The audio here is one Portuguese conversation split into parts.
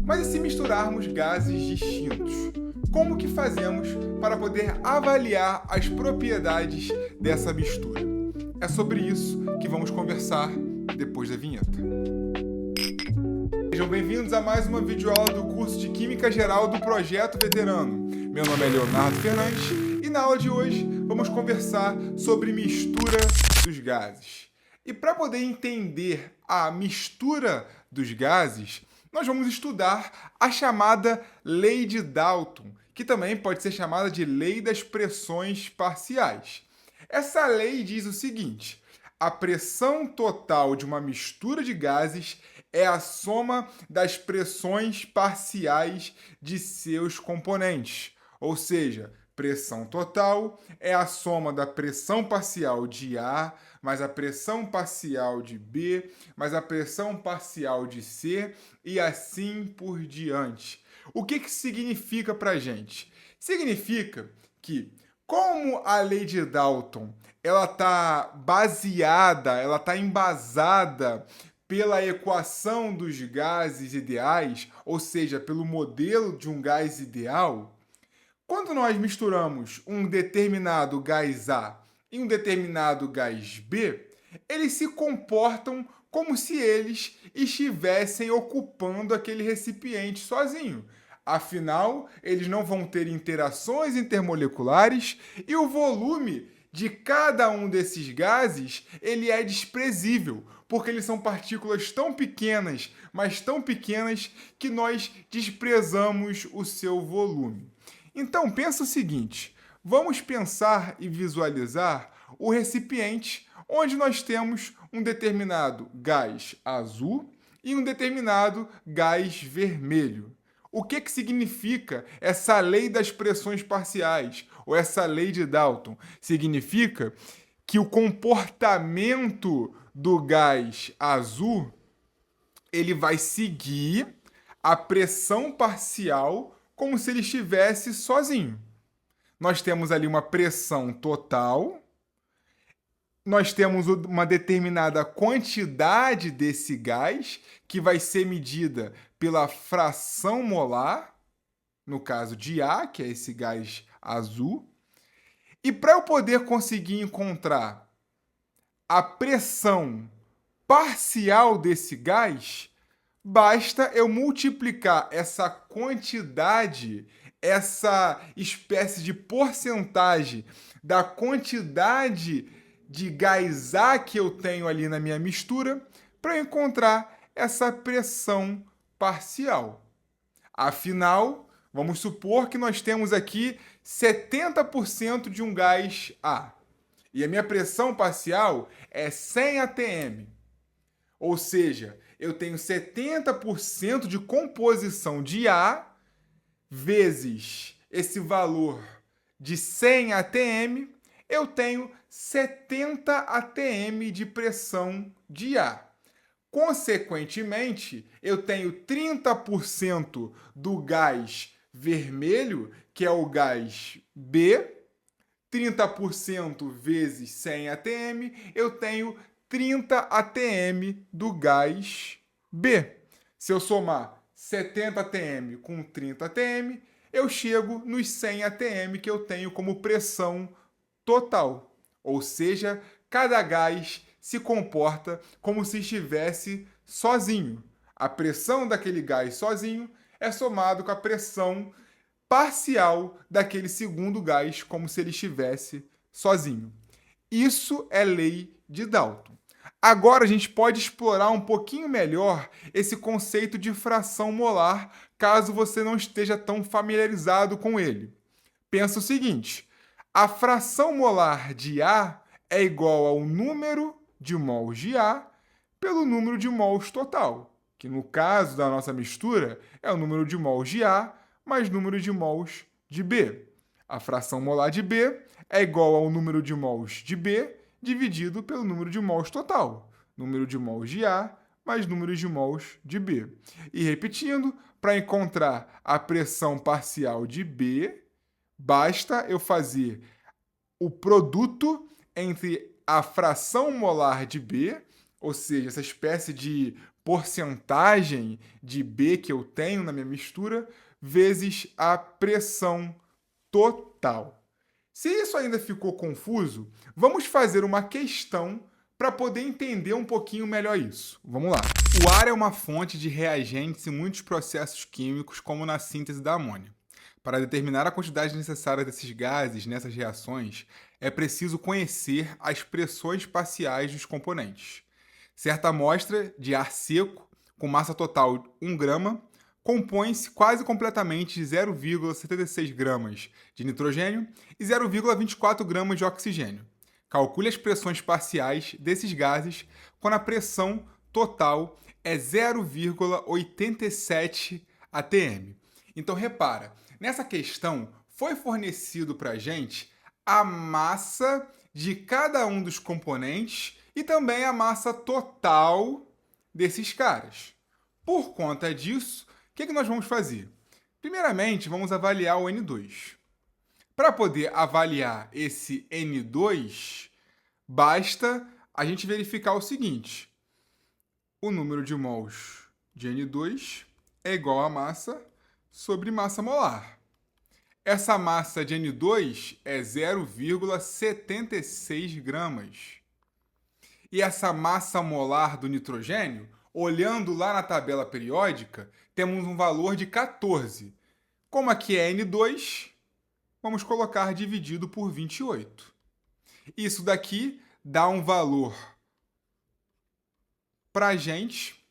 Mas e se misturarmos gases distintos? Como que fazemos para poder avaliar as propriedades dessa mistura? É sobre isso que vamos conversar depois da vinheta. Sejam bem-vindos a mais uma videoaula do curso de Química Geral do Projeto Veterano. Meu nome é Leonardo Fernandes e na aula de hoje vamos conversar sobre mistura dos gases. E para poder entender a mistura dos gases, nós vamos estudar a chamada Lei de Dalton, que também pode ser chamada de Lei das Pressões Parciais. Essa lei diz o seguinte: a pressão total de uma mistura de gases é a soma das pressões parciais de seus componentes. Ou seja, pressão total é a soma da pressão parcial de A mais a pressão parcial de B mais a pressão parcial de C e assim por diante. O que significa para a gente? Significa que, como a lei de Dalton ela está baseada, ela está embasada pela equação dos gases ideais, ou seja, pelo modelo de um gás ideal, quando nós misturamos um determinado gás A e um determinado gás B, eles se comportam como se eles estivessem ocupando aquele recipiente sozinho. Afinal, eles não vão ter interações intermoleculares e o volume de cada um desses gases ele é desprezível, porque eles são partículas tão pequenas, mas tão pequenas que nós desprezamos o seu volume. Então, pensa o seguinte, vamos pensar e visualizar o recipiente onde nós temos um determinado gás azul e um determinado gás vermelho. O que significa essa lei das pressões parciais, ou essa lei de Dalton? Significa que o comportamento do gás azul ele vai seguir a pressão parcial como se ele estivesse sozinho. Nós temos ali uma pressão total, nós temos uma determinada quantidade desse gás, que vai ser medida pela fração molar, no caso de A, que é esse gás azul. E para eu poder conseguir encontrar a pressão parcial desse gás, basta eu multiplicar essa quantidade, essa espécie de porcentagem da quantidade de gás A que eu tenho ali na minha mistura para encontrar essa pressão parcial. Afinal, vamos supor que nós temos aqui 70% de um gás A. E a minha pressão parcial é 100 atm. Ou seja, eu tenho 70% de composição de A vezes esse valor de 100 atm, eu tenho 70 atm de pressão de A. Consequentemente, eu tenho 30% do gás vermelho, que é o gás B, 30% vezes 100 atm, eu tenho 30 atm do gás B. Se eu somar 70 atm com 30 atm, eu chego nos 100 atm que eu tenho como pressão total. Ou seja, cada gás se comporta como se estivesse sozinho. A pressão daquele gás sozinho é somado com a pressão parcial daquele segundo gás, como se ele estivesse sozinho. Isso é lei de Dalton. Agora a gente pode explorar um pouquinho melhor esse conceito de fração molar, caso você não esteja tão familiarizado com ele. Pensa o seguinte: a fração molar de A é igual ao número de mols de A pelo número de mols total, que no caso da nossa mistura é o número de mols de A mais número de mols de B. A fração molar de B é igual ao número de mols de B dividido pelo número de mols total. Número de mols de A mais número de mols de B. E repetindo, para encontrar a pressão parcial de B, basta eu fazer o produto entre a fração molar de B, ou seja, essa espécie de porcentagem de B que eu tenho na minha mistura vezes a pressão total. Se isso ainda ficou confuso, vamos fazer uma questão para poder entender um pouquinho melhor isso. Vamos lá. O ar é uma fonte de reagentes em muitos processos químicos, como na síntese da amônia. Para determinar a quantidade necessária desses gases nessas reações, é preciso conhecer as pressões parciais dos componentes. Certa amostra de ar seco, com massa total 1 grama, compõe-se quase completamente de 0,76 gramas de nitrogênio e 0,24 gramas de oxigênio. Calcule as pressões parciais desses gases quando a pressão total é 0,87 atm. Então, repara, nessa questão foi fornecido para a gente a massa de cada um dos componentes e também a massa total desses caras. Por conta disso, o que nós vamos fazer? Primeiramente, vamos avaliar o N2. Para poder avaliar esse N2, basta a gente verificar o seguinte: o número de mols de N2 é igual a massa sobre massa molar. Essa massa de N2 é 0,76 gramas. E essa massa molar do nitrogênio, olhando lá na tabela periódica, temos um valor de 14. Como aqui é N2, vamos colocar dividido por 28. Isso daqui dá um valor para a gente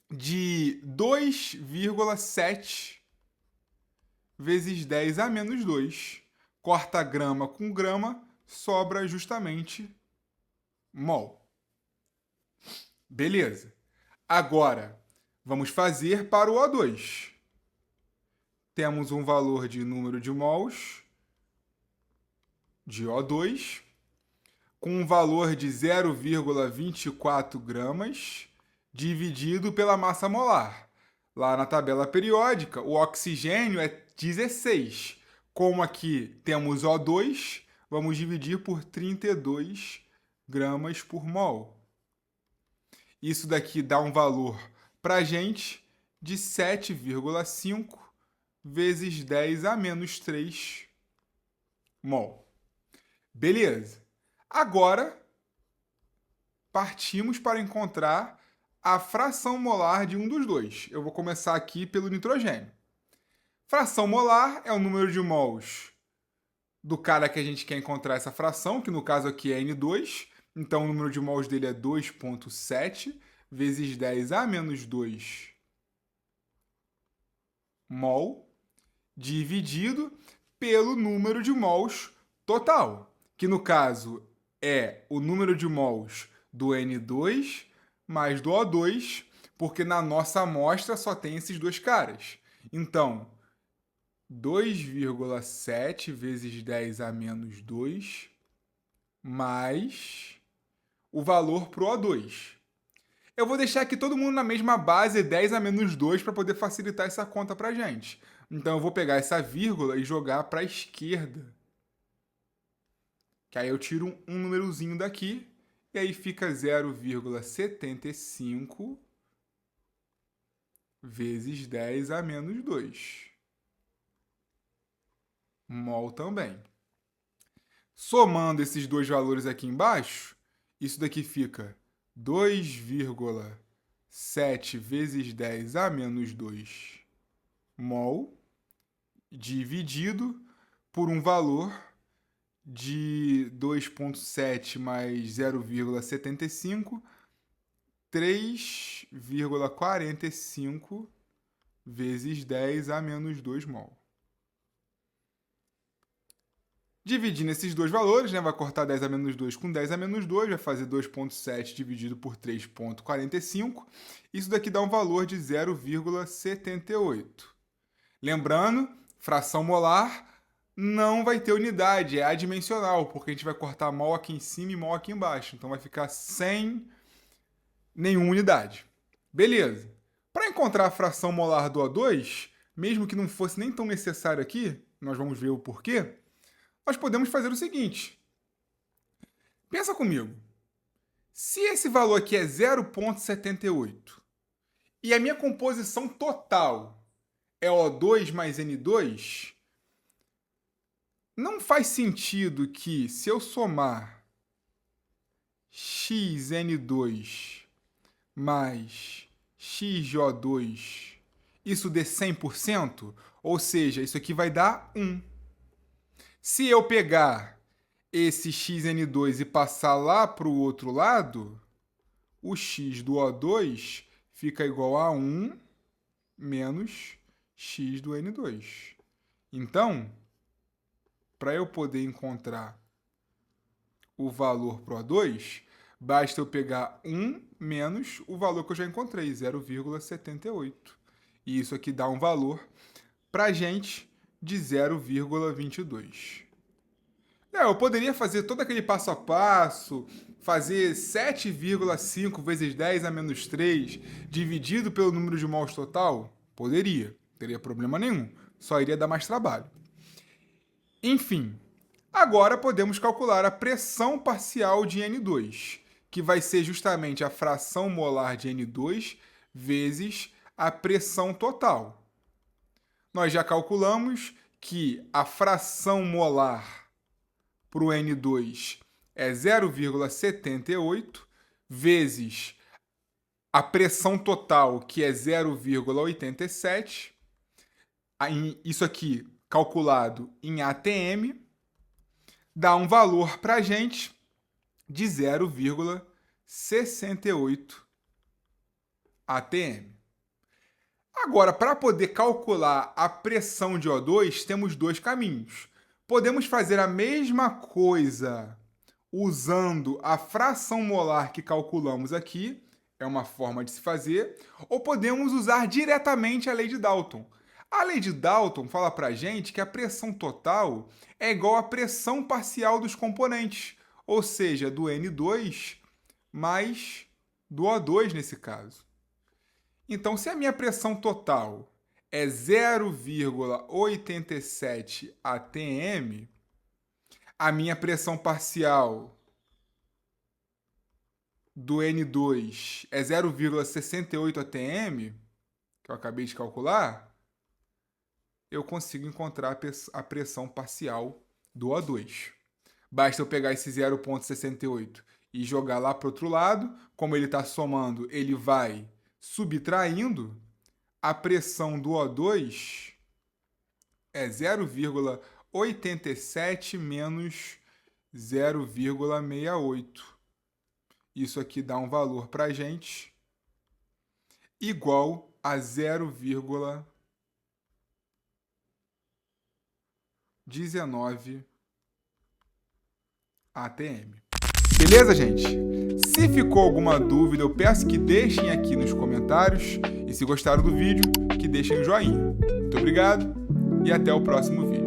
de 2,7 vezes 10 a menos 2. Corta grama com grama, sobra justamente mol. Beleza. Agora, vamos fazer para o O2. Temos um valor de número de mols de O2, com um valor de 0,24 gramas, dividido pela massa molar. Lá na tabela periódica, o oxigênio é 16. Como aqui temos O2, vamos dividir por 32 gramas por mol. Isso daqui dá um valor para a gente de 7,5 vezes 10 a menos 3 mol. Beleza. Agora, partimos para encontrar a fração molar de um dos dois. Eu vou começar aqui pelo nitrogênio. Fração molar é o número de mols do cara que a gente quer encontrar essa fração, que no caso aqui é N2. Então, o número de mols dele é 2,7 vezes 10 a menos 2 mol, dividido pelo número de mols total, que no caso é o número de mols do N2 mais do O2, porque na nossa amostra só tem esses dois caras. Então, 2,7 vezes 10 a menos 2 mais o valor para o O2. Eu vou deixar aqui todo mundo na mesma base, 10 a menos 2, para poder facilitar essa conta para a gente. Então, eu vou pegar essa vírgula e jogar para a esquerda. Que aí eu tiro um númerozinho daqui, e aí fica 0,75 vezes 10 a menos 2. Mol também. Somando esses dois valores aqui embaixo, isso daqui fica 2,7 vezes 10 a menos 2 mol, dividido por um valor de 2,7 mais 0,75, 3,45 vezes 10 a menos 2 mol. Dividindo esses dois valores, vai cortar 10 a menos 2 com 10 a menos 2, vai fazer 2,7 dividido por 3,45. Isso daqui dá um valor de 0,78. Lembrando, fração molar não vai ter unidade, é adimensional, porque a gente vai cortar mol aqui em cima e mol aqui embaixo. Então vai ficar sem nenhuma unidade. Beleza. Para encontrar a fração molar do O2, mesmo que não fosse nem tão necessário aqui, nós vamos ver o porquê, nós podemos fazer o seguinte. Pensa comigo. Se esse valor aqui é 0,78 e a minha composição total é O2 mais N2, não faz sentido que, se eu somar xN2 mais xO2, isso dê 100%? Ou seja, isso aqui vai dar 1. Se eu pegar esse xN2 e passar lá para o outro lado, o x do O2 fica igual a 1 menos x do N2. Então, para eu poder encontrar o valor para o O2, basta eu pegar 1 menos o valor que eu já encontrei, 0,78. E isso aqui dá um valor para a gente de 0,22. Eu poderia fazer todo aquele passo a passo, fazer 7,5 vezes 10 a menos 3 dividido pelo número de mols total? Poderia, não teria problema nenhum, só iria dar mais trabalho. Enfim, agora podemos calcular a pressão parcial de N2, que vai ser justamente a fração molar de N2 vezes a pressão total. Nós já calculamos que a fração molar para o N2 é 0,78 vezes a pressão total, que é 0,87. Isso aqui calculado em ATM, dá um valor para a gente de 0,68 ATM. Agora, para poder calcular a pressão de O2, temos dois caminhos. Podemos fazer a mesma coisa usando a fração molar que calculamos aqui, é uma forma de se fazer, ou podemos usar diretamente a lei de Dalton. A lei de Dalton fala para a gente que a pressão total é igual à pressão parcial dos componentes, ou seja, do N2 mais do O2 nesse caso. Então, se a minha pressão total é 0,87 atm, a minha pressão parcial do N2 é 0,68 atm, que eu acabei de calcular, eu consigo encontrar a pressão parcial do O2. Basta eu pegar esse 0,68 e jogar lá para o outro lado. Como ele está somando, ele vai subtraindo. A pressão do O2 é 0,87 menos 0,68. Isso aqui dá um valor para a gente igual a 0,19 ATM. Beleza, gente? Se ficou alguma dúvida, eu peço que deixem aqui nos comentários. E se gostaram do vídeo, que deixem um joinha. Muito obrigado e até o próximo vídeo.